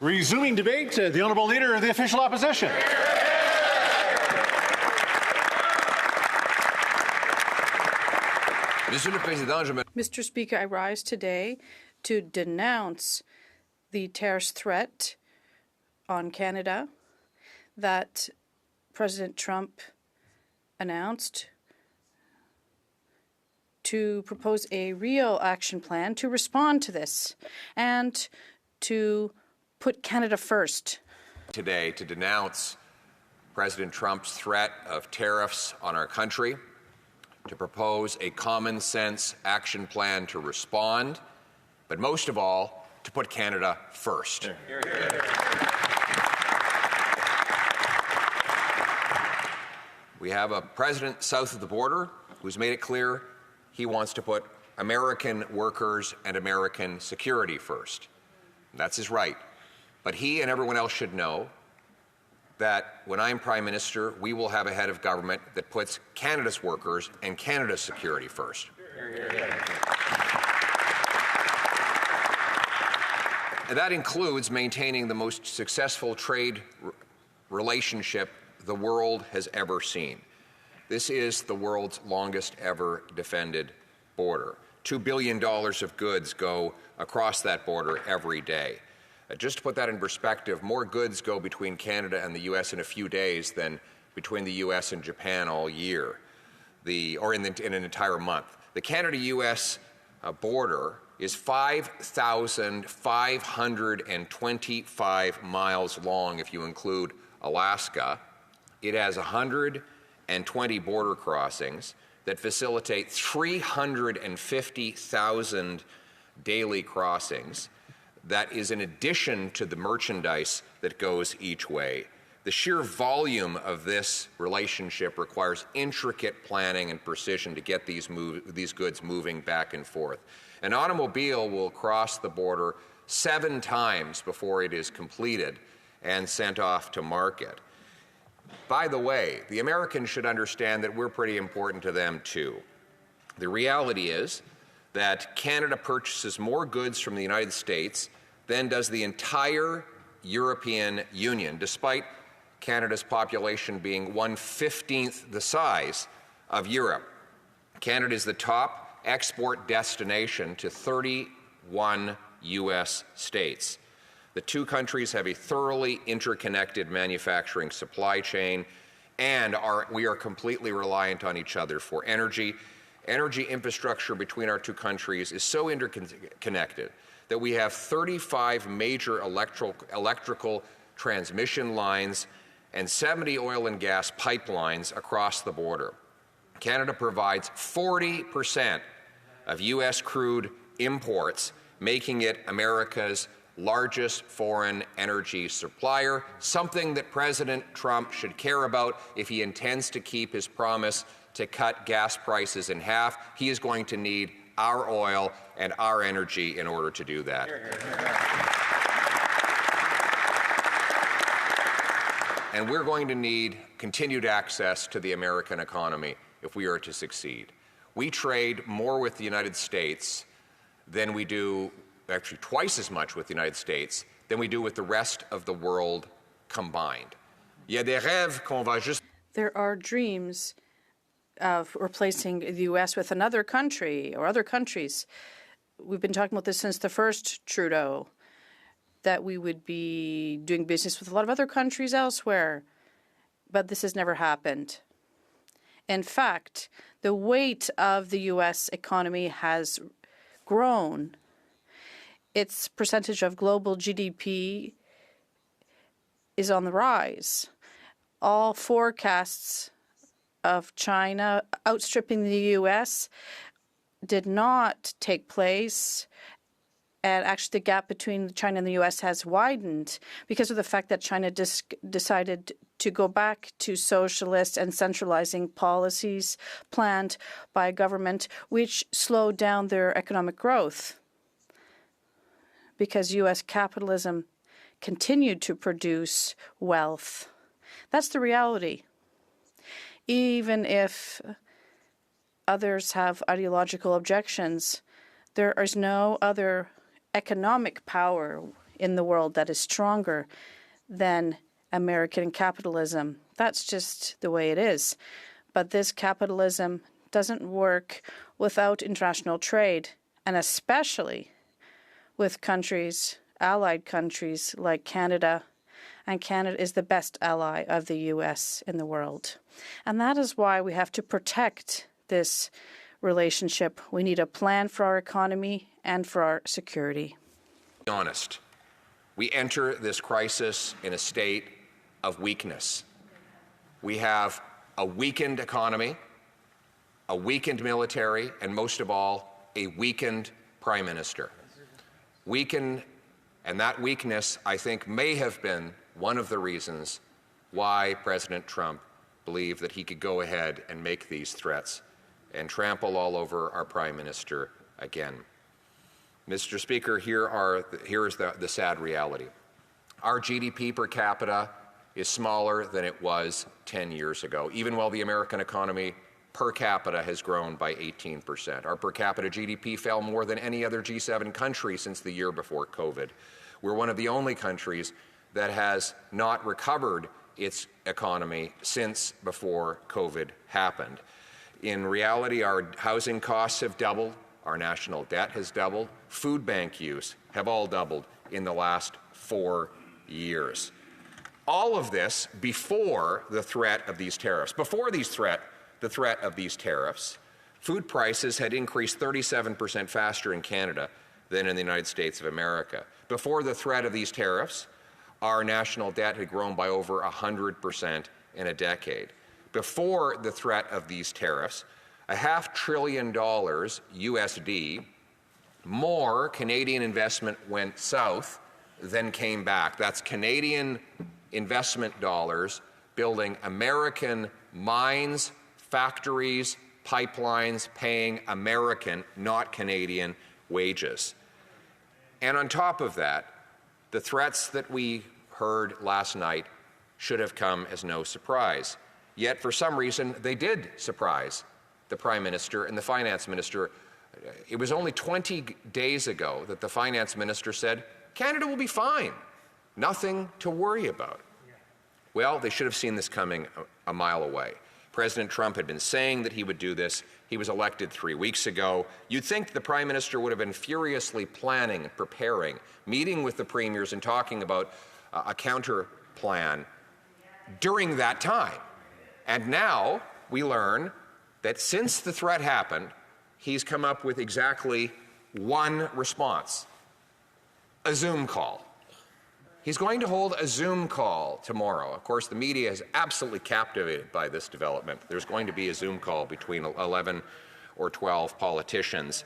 Resuming debate, the Honourable Leader of the Official Opposition. Mr. Speaker, I rise today to denounce the terrorist threat on Canada that President Trump announced, to propose a real action plan to respond to this and to put Canada first. Today to denounce President Trump's threat of tariffs on our country, to propose a common sense action plan to respond, but most of all, to put Canada first. We have a president south of the border who's made it clear he wants to put American workers and American security first. That's his right. But he and everyone else should know that when I'm Prime Minister, we will have a head of government that puts Canada's workers and Canada's security first. And that includes maintaining the most successful trade relationship the world has ever seen. This is the world's longest ever defended border. $2 billion of goods go across that border every day. Just to put that in perspective, more goods go between Canada and the U.S. in a few days than between the U.S. and Japan all year, or in an entire month. The Canada-U.S. border is 5,525 miles long if you include Alaska. It has 120 border crossings that facilitate 350,000 daily crossings. That is in addition to the merchandise that goes each way. The sheer volume of this relationship requires intricate planning and precision to get these goods moving back and forth. An automobile will cross the border 7 times before it is completed and sent off to market. By the way, the Americans should understand that we're pretty important to them too. The reality is that Canada purchases more goods from the United States than does the entire European Union, despite Canada's population being 1/15 the size of Europe. Canada is the top export destination to 31 U.S. states. The two countries have a thoroughly interconnected manufacturing supply chain, and we are completely reliant on each other for energy. Energy infrastructure between our two countries is so interconnected that we have 35 major electrical transmission lines and 70 oil and gas pipelines across the border. Canada provides 40% of U.S. crude imports, making it America's largest foreign energy supplier, something that President Trump should care about if he intends to keep his promise to cut gas prices in half. He is going to need our oil and our energy in order to do that. And we're going to need continued access to the American economy if we are to succeed. We trade more with the United States than we do, actually twice as much with the United States than we do with the rest of the world combined. There are dreams of replacing the U.S. with another country or other countries. We've been talking about this since the first Trudeau, that we would be doing business with a lot of other countries elsewhere, but this has never happened. In fact, the weight of the U.S. economy has grown. Its percentage of global GDP is on the rise. All forecasts of China outstripping the U.S. did not take place, and actually the gap between China and the U.S. has widened because of the fact that China decided to go back to socialist and centralizing policies planned by a government which slowed down their economic growth because U.S. capitalism continued to produce wealth. That's the reality. Even if others have ideological objections, there is no other economic power in the world that is stronger than American capitalism. That's just the way it is. But this capitalism doesn't work without international trade, and especially with countries, allied countries like Canada. And Canada is the best ally of the U.S. in the world. And that is why we have to protect this relationship. We need a plan for our economy and for our security. Be honest, we enter this crisis in a state of weakness. We have a weakened economy, a weakened military, and most of all, a weakened Prime Minister. Weakened, and that weakness, I think, may have been one of the reasons why President Trump believed that he could go ahead and make these threats and trample all over our Prime Minister again. Mr. Speaker, here is the sad reality. Our GDP per capita is smaller than it was 10 years ago, even while the American economy per capita has grown by 18%. Our per capita GDP fell more than any other G7 country since the year before COVID. We're one of the only countries that has not recovered its economy since before COVID happened. In reality, our housing costs have doubled, our national debt has doubled, food bank use have all doubled in the last 4 years. All of this before the threat of these tariffs. Before the threat of these tariffs, food prices had increased 37% faster in Canada than in the United States of America. Before the threat of these tariffs, our national debt had grown by over 100% in a decade. Before the threat of these tariffs, $500 billion USD more Canadian investment went south than came back. That's Canadian investment dollars building American mines, factories, pipelines, paying American, not Canadian, wages. And on top of that, the threats that we heard last night should have come as no surprise. Yet, for some reason, they did surprise the Prime Minister and the Finance Minister. It was only 20 days ago that the Finance Minister said, Canada will be fine, nothing to worry about. Well, they should have seen this coming a mile away. President Trump had been saying that he would do this. He was elected 3 weeks ago. You'd think the Prime Minister would have been furiously planning and preparing, meeting with the premiers and talking about a counter plan during that time. And now we learn that since the threat happened, he's come up with exactly one response: a Zoom call. He's going to hold a Zoom call tomorrow. Of course, the media is absolutely captivated by this development. There's going to be a Zoom call between 11 or 12 politicians,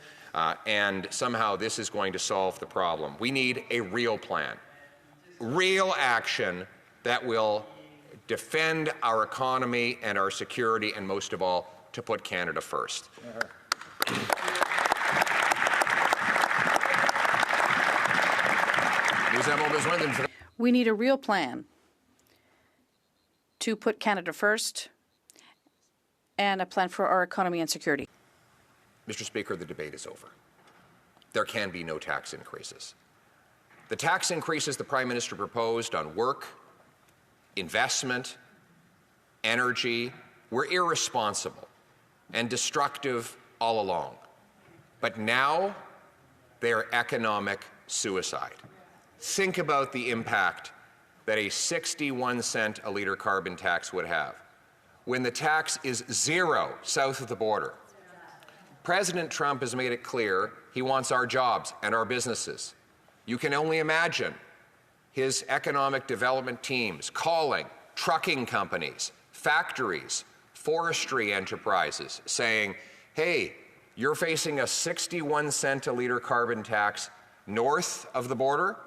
and somehow this is going to solve the problem. We need a real plan, real action that will defend our economy and our security, and most of all, to put Canada first. We need a real plan to put Canada first and a plan for our economy and security. Mr. Speaker, the debate is over. There can be no tax increases. The tax increases the Prime Minister proposed on work, investment, energy were irresponsible and destructive all along. But now they are economic suicide. Think about the impact that a 61-cent a litre carbon tax would have when the tax is zero south of the border. President Trump has made it clear he wants our jobs and our businesses. You can only imagine his economic development teams calling trucking companies, factories, forestry enterprises, saying, hey, you're facing a 61-cent a litre carbon tax north of the border.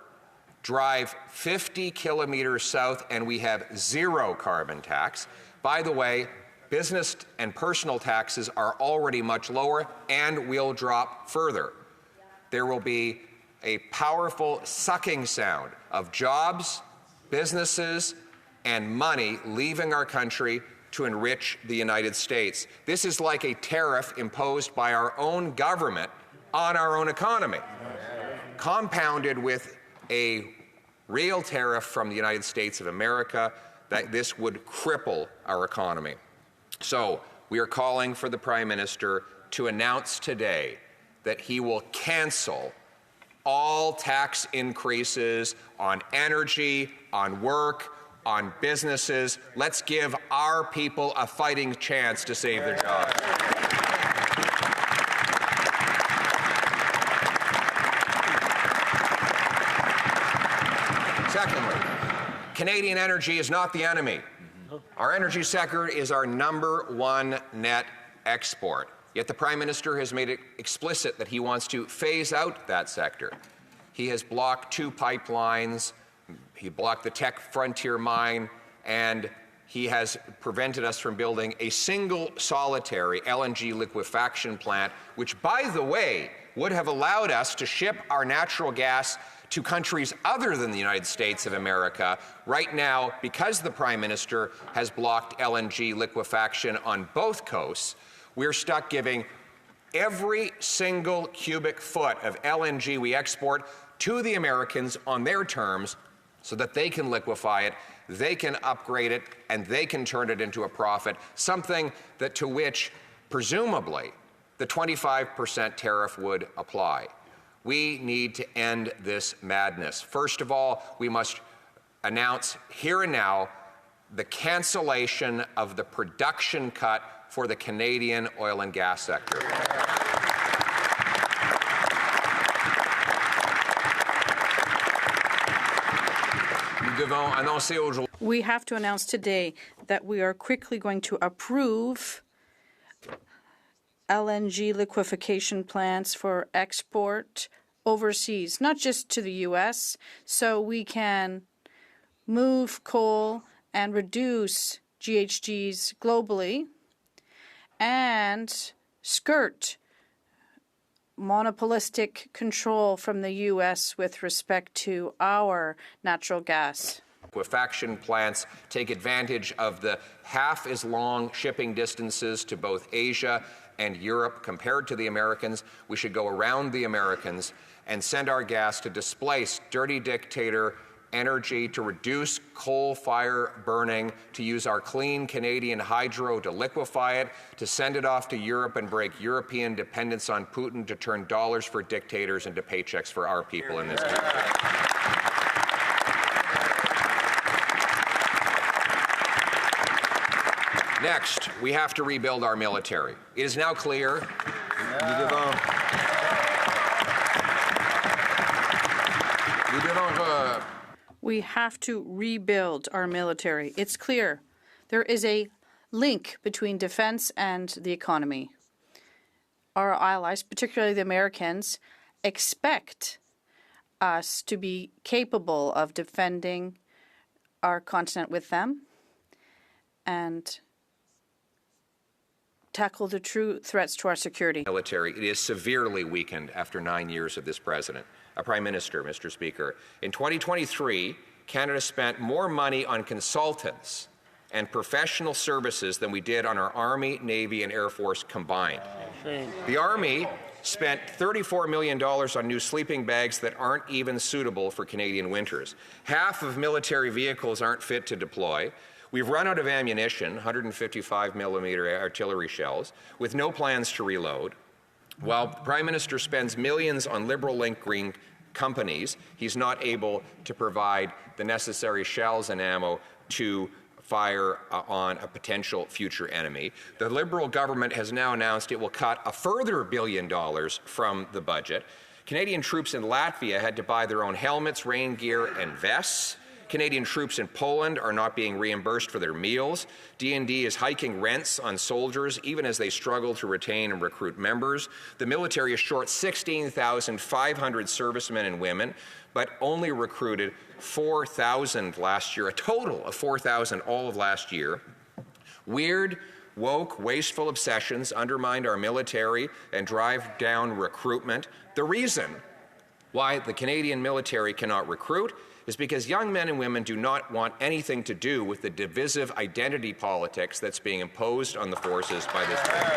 Drive 50 kilometers south and we have zero carbon tax. By the way, business and personal taxes are already much lower and will drop further. There will be a powerful sucking sound of jobs, businesses, and money leaving our country to enrich the United States. This is like a tariff imposed by our own government on our own economy, compounded with a real tariff from the United States of America, that this would cripple our economy. So we are calling for the Prime Minister to announce today that he will cancel all tax increases on energy, on work, on businesses. Let's give our people a fighting chance to save their jobs. Secondly, Canadian energy is not the enemy. Our energy sector is our #1 net export. Yet the Prime Minister has made it explicit that he wants to phase out that sector. He has blocked 2 pipelines, he blocked the Tech Frontier mine, and he has prevented us from building a single solitary LNG liquefaction plant, which, by the way, would have allowed us to ship our natural gas to countries other than the United States of America. Right now, because the Prime Minister has blocked LNG liquefaction on both coasts, we're stuck giving every single cubic foot of LNG we export to the Americans on their terms so that they can liquefy it, they can upgrade it, and they can turn it into a profit, something that to which, presumably, the 25% tariff would apply. We need to end this madness. First of all, we must announce here and now the cancellation of the production cut for the Canadian oil and gas sector. We have to announce today that we are quickly going to approve LNG liquefaction plants for export overseas, not just to the U.S., so we can move coal and reduce GHGs globally and skirt monopolistic control from the U.S. with respect to our natural gas. Liquefaction plants take advantage of the half as long shipping distances to both Asia and Europe compared to the Americans. We should go around the Americans and send our gas to displace dirty dictator energy, to reduce coal fire burning, to use our clean Canadian hydro to liquefy it, to send it off to Europe and break European dependence on Putin, to turn dollars for dictators into paychecks for our people in this country. Next, we have to rebuild our military. It is now clear. We have to rebuild our military. It's clear. There is a link between defense and the economy. Our allies, particularly the Americans, expect us to be capable of defending our continent with them and tackle the true threats to our security. Military, it is severely weakened after 9 years of this president. Prime Minister, Mr. Speaker, in 2023, Canada spent more money on consultants and professional services than we did on our Army, Navy, and Air Force combined. The Army spent $34 million on new sleeping bags that aren't even suitable for Canadian winters. Half of military vehicles aren't fit to deploy. We've run out of ammunition, 155mm artillery shells, with no plans to reload. While the Prime Minister spends millions on Liberal-linked green companies, he's not able to provide the necessary shells and ammo to fire on a potential future enemy. The Liberal government has now announced it will cut a further $1 billion from the budget. Canadian troops in Latvia had to buy their own helmets, rain gear, and vests. Canadian troops in Poland are not being reimbursed for their meals. D&D is hiking rents on soldiers even as they struggle to retain and recruit members. The military is short 16,500 servicemen and women, but only recruited 4,000 last year, a total of 4,000 all of last year. Weird, woke, wasteful obsessions undermined our military and drive down recruitment. The reason why the Canadian military cannot recruit is because young men and women do not want anything to do with the divisive identity politics that's being imposed on the forces by this government.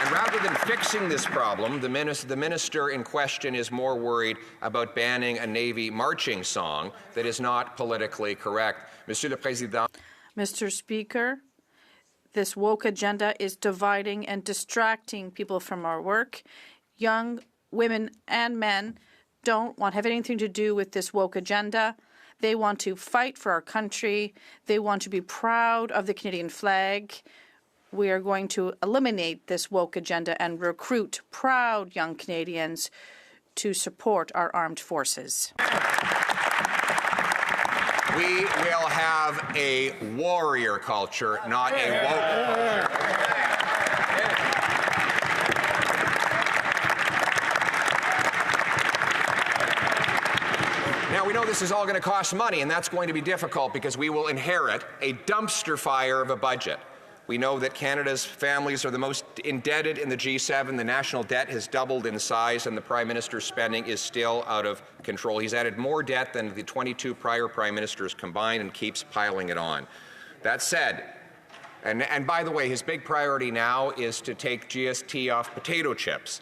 And rather than fixing this problem, the minister in question is more worried about banning a Navy marching song that is not politically correct. Monsieur le Président. Mr. Speaker, this woke agenda is dividing and distracting people from our work. Young women and men don't want to have anything to do with this woke agenda. They want to fight for our country. They want to be proud of the Canadian flag. We are going to eliminate this woke agenda and recruit proud young Canadians to support our armed forces. We will have a warrior culture, not a woke culture. Now, we know this is all going to cost money, and that's going to be difficult because we will inherit a dumpster fire of a budget. We know that Canada's families are the most indebted in the G7. The national debt has doubled in size, and the Prime Minister's spending is still out of control. He's added more debt than the 22 prior Prime Ministers combined and keeps piling it on. That said, and by the way, his big priority now is to take GST off potato chips.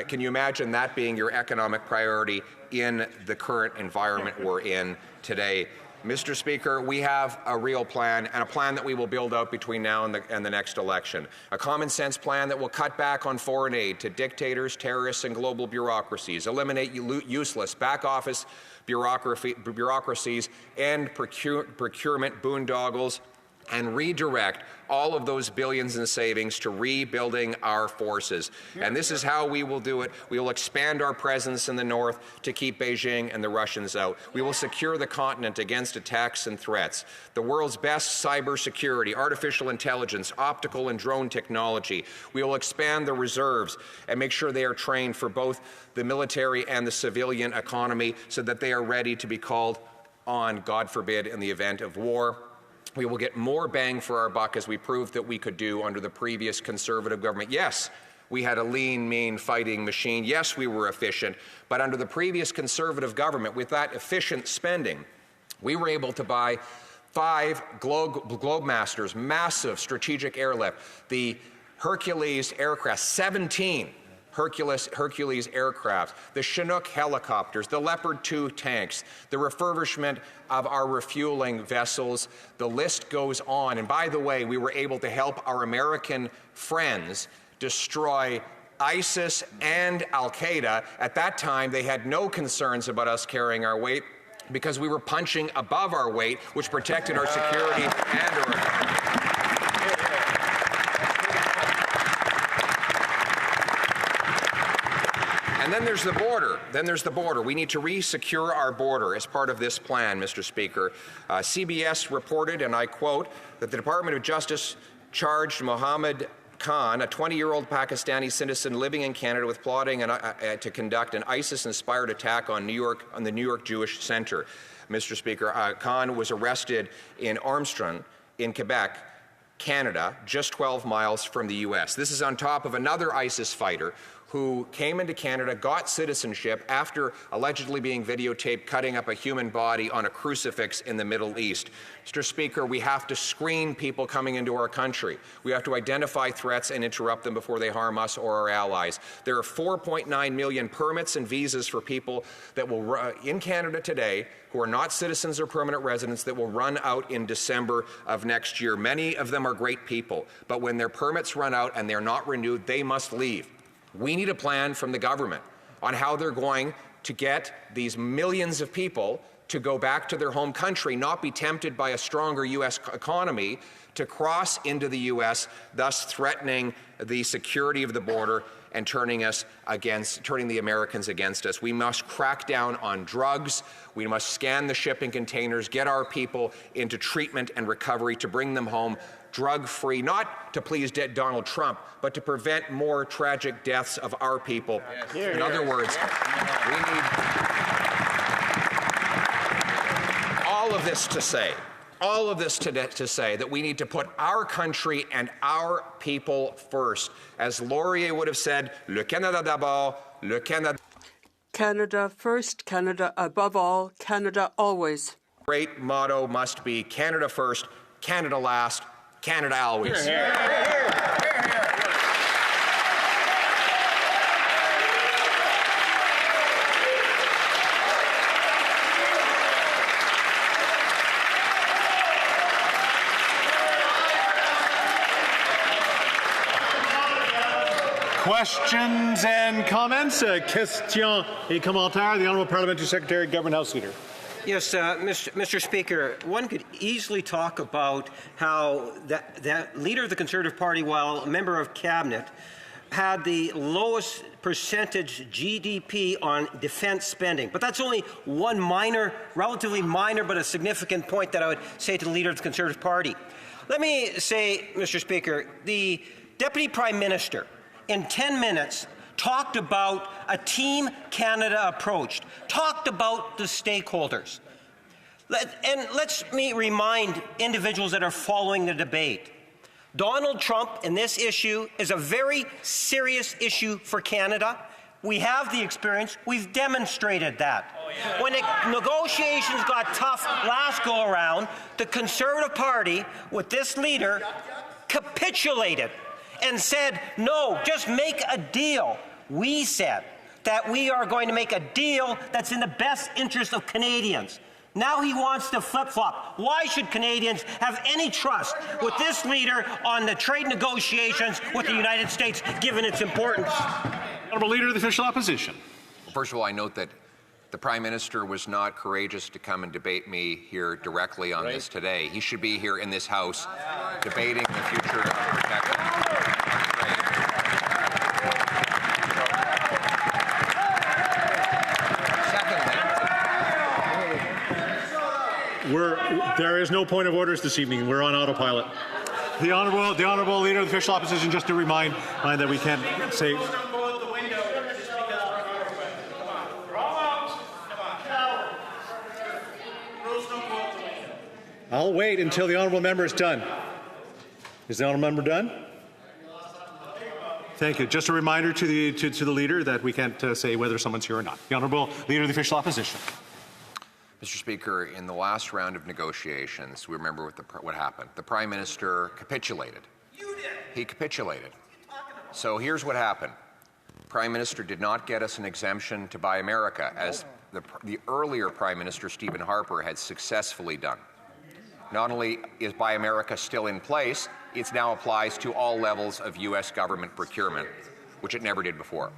Can you imagine that being your economic priority in the current environment we're in today? Mr. Speaker, we have a real plan, and a plan that we will build out between now and the next election. A common-sense plan that will cut back on foreign aid to dictators, terrorists, and global bureaucracies, eliminate useless back-office bureaucracies and procurement boondoggles, and redirect all of those billions in savings to rebuilding our forces. And this is how we will do it. We will expand our presence in the north to keep Beijing and the Russians out. We will secure the continent against attacks and threats. The world's best cybersecurity, artificial intelligence, optical and drone technology. We will expand the reserves and make sure they are trained for both the military and the civilian economy so that they are ready to be called on, God forbid, in the event of war. We will get more bang for our buck, as we proved that we could do under the previous Conservative government. Yes, we had a lean, mean fighting machine. Yes, we were efficient. But under the previous Conservative government, with that efficient spending, we were able to buy 5 Globemasters, massive strategic airlift, the Hercules aircraft, 17 Hercules aircraft, the Chinook helicopters, the Leopard 2 tanks, the refurbishment of our refueling vessels. The list goes on. And by the way, we were able to help our American friends destroy ISIS and Al-Qaeda. At that time, they had no concerns about us carrying our weight because we were punching above our weight, which protected our security and our economy. And then there's the border. We need to re-secure our border as part of this plan, Mr. Speaker. CBS reported, and I quote, that the Department of Justice charged Mohammed Khan, a 20-year-old Pakistani citizen living in Canada, with plotting to conduct an ISIS-inspired attack on the New York Jewish Center. Mr. Speaker, Khan was arrested in Armstrong in Quebec, Canada, just 12 miles from the U.S. This is on top of another ISIS fighter who came into Canada, got citizenship after allegedly being videotaped cutting up a human body on a crucifix in the Middle East. Mr. Speaker, we have to screen people coming into our country. We have to identify threats and interrupt them before they harm us or our allies. There are 4.9 million permits and visas for people that will in Canada today who are not citizens or permanent residents that will run out in December of next year. Many of them are great people, but when their permits run out and they're not renewed, they must leave. We need a plan from the government on how they're going to get these millions of people to go back to their home country, not be tempted by a stronger U.S. economy to cross into the U.S., thus threatening the security of the border and turning the Americans against us. We must crack down on drugs. We must scan the shipping containers, get our people into treatment and recovery to bring them home drug-free, not to please Donald Trump, but to prevent more tragic deaths of our people. In other words, we need all of this to say that we need to put our country and our people first. As Laurier would have said, le Canada d'abord, le Canada. Canada first, Canada above all, Canada always. Great motto must be Canada first, Canada last, Canada always. Questions and comments? Questions et commentaires. The Honourable Parliamentary Secretary, Government House Leader. Yes, Mr. Speaker, one could easily talk about how that leader of the Conservative Party, while a member of Cabinet, had the lowest percentage GDP on defence spending. But that's only one relatively minor, but a significant point that I would say to the leader of the Conservative Party. Let me say, Mr. Speaker, the Deputy Prime Minister, in 10 minutes, talked about a Team Canada approach, talked about the stakeholders. Let me remind individuals that are following the debate. Donald Trump in this issue is a very serious issue for Canada. We have the experience. We've demonstrated that. When the negotiations got tough last go-around, the Conservative Party, with this leader, capitulated and said, no, just make a deal. We said that we are going to make a deal that's in the best interest of Canadians. Now he wants to flip-flop. Why should Canadians have any trust with this leader on the trade negotiations with the United States, given its importance? Honourable Leader of the Official Opposition. First of all, I note that the Prime Minister was not courageous to come and debate me here directly on this today. He should be here in this House debating the future of protecting trade. There is no point of orders this evening. We're on autopilot. The Honourable Leader of the Official Opposition, just to remind that we can't say. I'll wait until the Honourable Member is done. Is the Honourable Member done? Thank you. Just a reminder to the Leader that we can't say whether someone's here or not. The Honourable Leader of the Official Opposition. Mr. Speaker, in the last round of negotiations, we remember what happened. The Prime Minister capitulated. You did. He capitulated. So here's what happened. The Prime Minister did not get us an exemption to Buy America, as the earlier Prime Minister, Stephen Harper, had successfully done. Not only is Buy America still in place, it now applies to all levels of U.S. government procurement, which it never did before.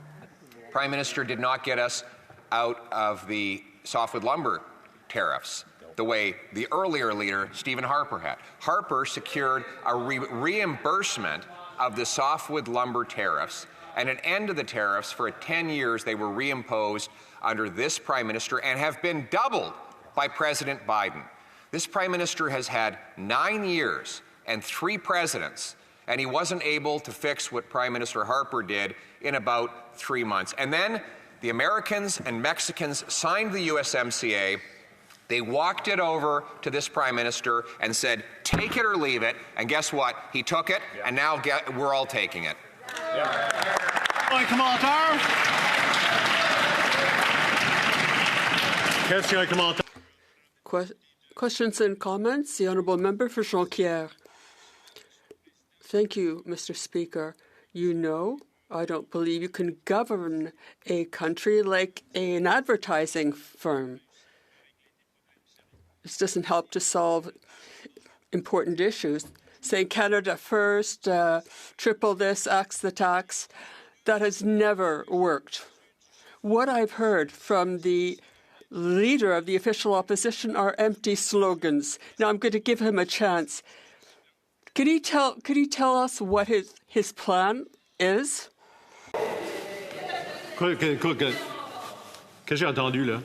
Prime Minister did not get us out of the softwood lumber tariffs the way the earlier leader, Stephen Harper, had. Harper secured a reimbursement of the softwood lumber tariffs and an end to the tariffs for 10 years. They were reimposed under this Prime Minister and have been doubled by President Biden. This Prime Minister has had 9 years and 3 presidents, and he wasn't able to fix what Prime Minister Harper did in about 3 months. And then the Americans and Mexicans signed the USMCA. They walked it over to this Prime Minister and said, take it or leave it. And guess what? He took it, and now we're all taking it. Questions and comments? The Honourable Member for Jonquière. Thank you, Mr. Speaker. You know, I don't believe you can govern a country like an advertising firm. This doesn't help to solve important issues. Saying Canada first, triple this, axe the tax, that has never worked. What I've heard from the leader of the official opposition are empty slogans. Now I'm going to give him a chance. Could he tell us what his plan is? Qu'est-ce que j'ai entendu là?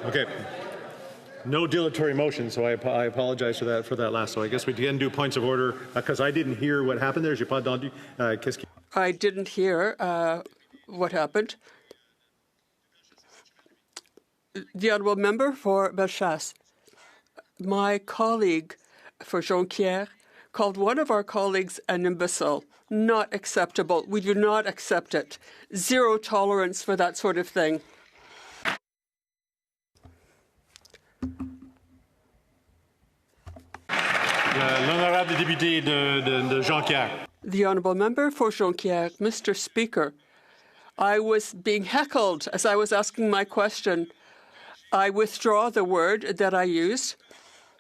Okay. No dilatory motion, so I apologize for that last. So I guess we can do points of order because I didn't hear what happened there. J'ai pas entendu. I didn't hear what happened. The Honourable Member for Bellechasse. My colleague for Jonquière called one of our colleagues an imbecile. Not acceptable. We do not accept it. Zero tolerance for that sort of thing. L'honorable député de Jonquière. The Honourable Member for Jonquière. Mr. Speaker, I was being heckled as I was asking my question. I withdraw the word that I used,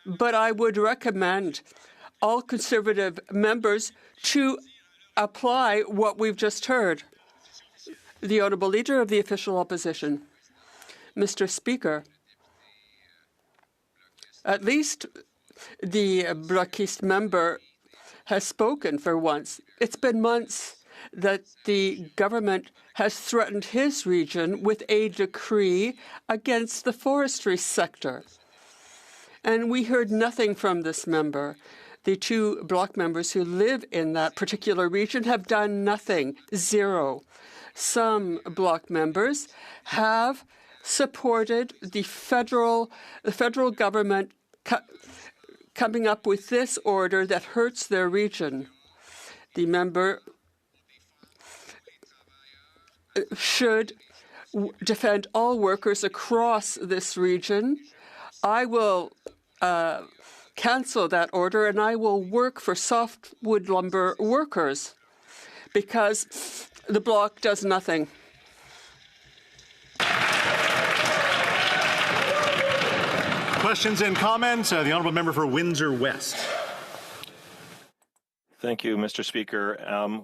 but I would recommend all Conservative members to apply what we've just heard. The Honourable Leader of the Official Opposition. Mr. Speaker, at least the Blockiste member has spoken for once. It's been months that the government has threatened his region with a decree against the forestry sector. And we heard nothing from this member. The two Bloc members who live in that particular region have done nothing, zero. Some Bloc members have supported the federal government coming up with this order that hurts their region. The member should defend all workers across this region. I will cancel that order, and I will work for softwood lumber workers because the Bloc does nothing. Questions and comments? The Honourable Member for Windsor West. Thank you, Mr. Speaker.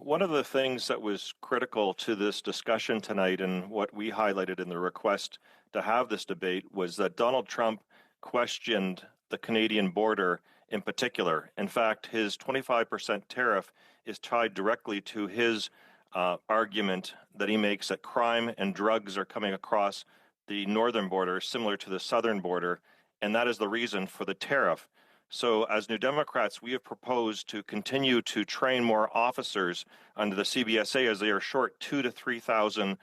One of the things that was critical to this discussion tonight and what we highlighted in the request to have this debate was that Donald Trump questioned the Canadian border in particular. In fact, his 25% tariff is tied directly to his argument that he makes that crime and drugs are coming across the northern border, similar to the southern border, and that is the reason for the tariff. So as New Democrats, we have proposed to continue to train more officers under the CBSA as they are short 2,000 to 3,000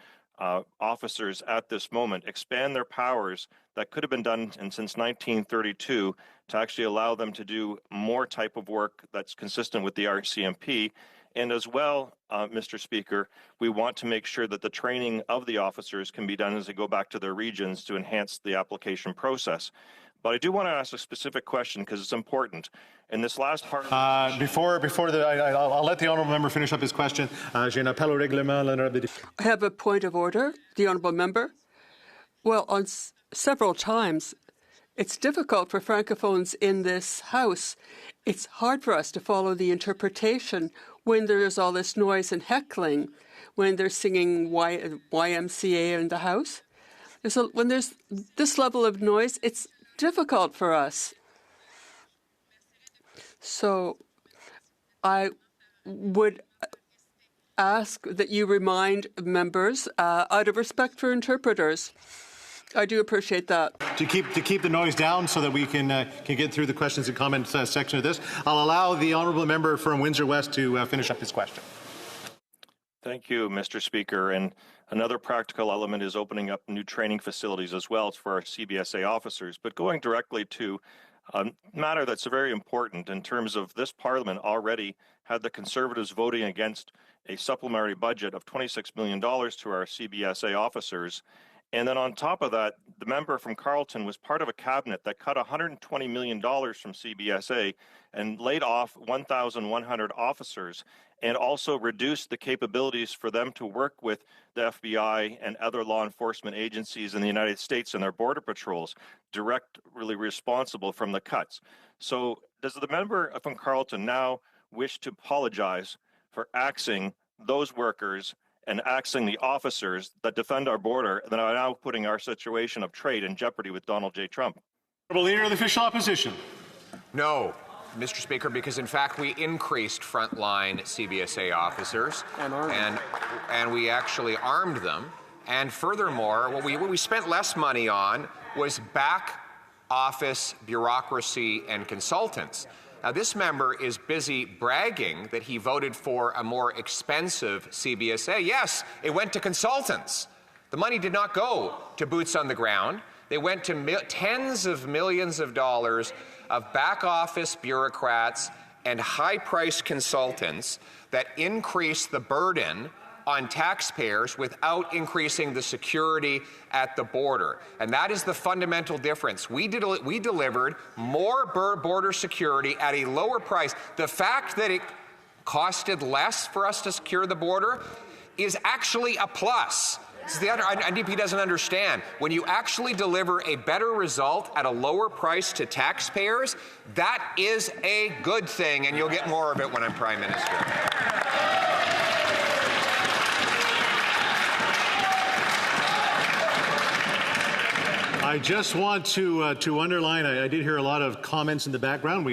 officers at this moment, expand their powers that could have been done since 1932 to actually allow them to do more type of work that's consistent with the RCMP. And as well, Mr. Speaker, we want to make sure that the training of the officers can be done as they go back to their regions to enhance the application process. But I do want to ask a specific question because it's important. In this last part, I'll let the honourable member finish up his question. I have a point of order, the honourable member. Well, on several times, it's difficult for francophones in this House. It's hard for us to follow the interpretation when there is all this noise and heckling, when they're singing YMCA in the House. When there's this level of noise, it's difficult for us. So I would ask that you remind members out of respect for interpreters. I do appreciate that. To keep the noise down so that we can get through the questions and comments section of this, I'll allow the honourable member from Windsor West to finish up his question. Thank you, Mr. Speaker. And another practical element is opening up new training facilities as well for our CBSA officers. But going directly to a matter that's very important in terms of this Parliament already had the Conservatives voting against a supplementary budget of $26 million to our CBSA officers. And then on top of that, the member from Carleton was part of a cabinet that cut $120 million from CBSA and laid off 1,100 officers and also reduced the capabilities for them to work with the FBI and other law enforcement agencies in the United States and their border patrols, directly responsible from the cuts. So does the member from Carleton now wish to apologize for axing those workers and axing the officers that defend our border that are now putting our situation of trade in jeopardy with Donald J. Trump? Honourable Leader of the Official Opposition. No, Mr. Speaker, because in fact we increased frontline CBSA officers and we actually armed them. And furthermore, what we spent less money on was back office bureaucracy and consultants. Now, this member is busy bragging that he voted for a more expensive CBSA. Yes, it went to consultants. The money did not go to boots on the ground. They went to tens of millions of dollars of back office bureaucrats and high-priced consultants that increased the burden on taxpayers without increasing the security at the border. And that is the fundamental difference. We delivered more border security at a lower price. The fact that it costed less for us to secure the border is actually a plus. The NDP doesn't understand. When you actually deliver a better result at a lower price to taxpayers, that is a good thing, and you'll get more of it when I'm Prime Minister. I just want to underline, I did hear a lot of comments in the background.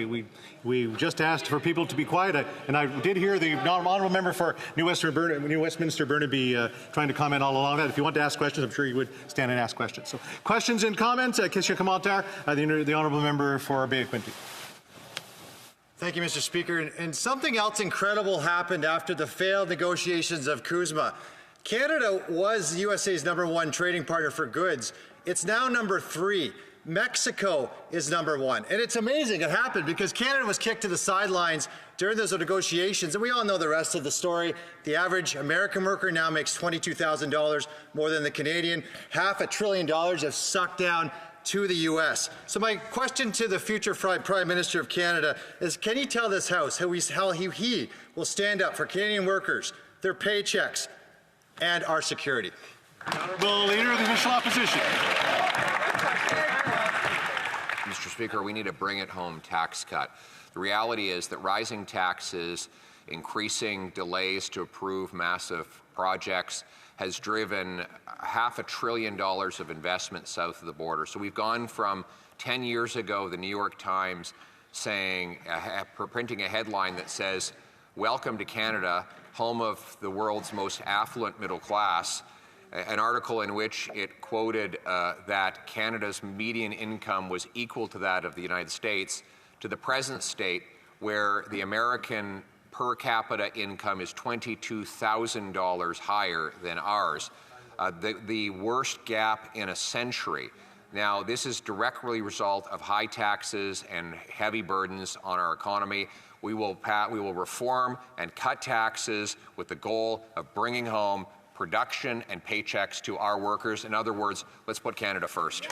We just asked for people to be quiet, and I did hear the honourable member for New Westminster Burnaby trying to comment all along that. If you want to ask questions, I'm sure you would stand and ask questions. So, questions and comments. Question commentaire. The honourable member for Bay of Quinte. Thank you, Mr. Speaker. And something else incredible happened after the failed negotiations of CUSMA. Canada was USA's #1 trading partner for goods. It's now #3. Mexico is #1. And it's amazing it happened because Canada was kicked to the sidelines during those negotiations. And we all know the rest of the story. The average American worker now makes $22,000 more than the Canadian. $500 billion have sucked down to the U.S. So my question to the future Prime Minister of Canada is, can he tell this House how he will stand up for Canadian workers, their paychecks, and our security? Honourable Leader of the Official Opposition. Mr. Speaker, we need a bring-it-home tax cut. The reality is that rising taxes, increasing delays to approve massive projects, has driven $500 billion of investment south of the border. So we've gone from 10 years ago, the New York Times printing a headline that says, "Welcome to Canada, home of the world's most affluent middle class," an article in which it quoted that Canada's median income was equal to that of the United States, to the present state where the American per capita income is $22,000 higher than ours, the worst gap in a century. Now, this is directly a result of high taxes and heavy burdens on our economy. We will reform and cut taxes with the goal of bringing home production and paychecks to our workers. In other words, let's put Canada first.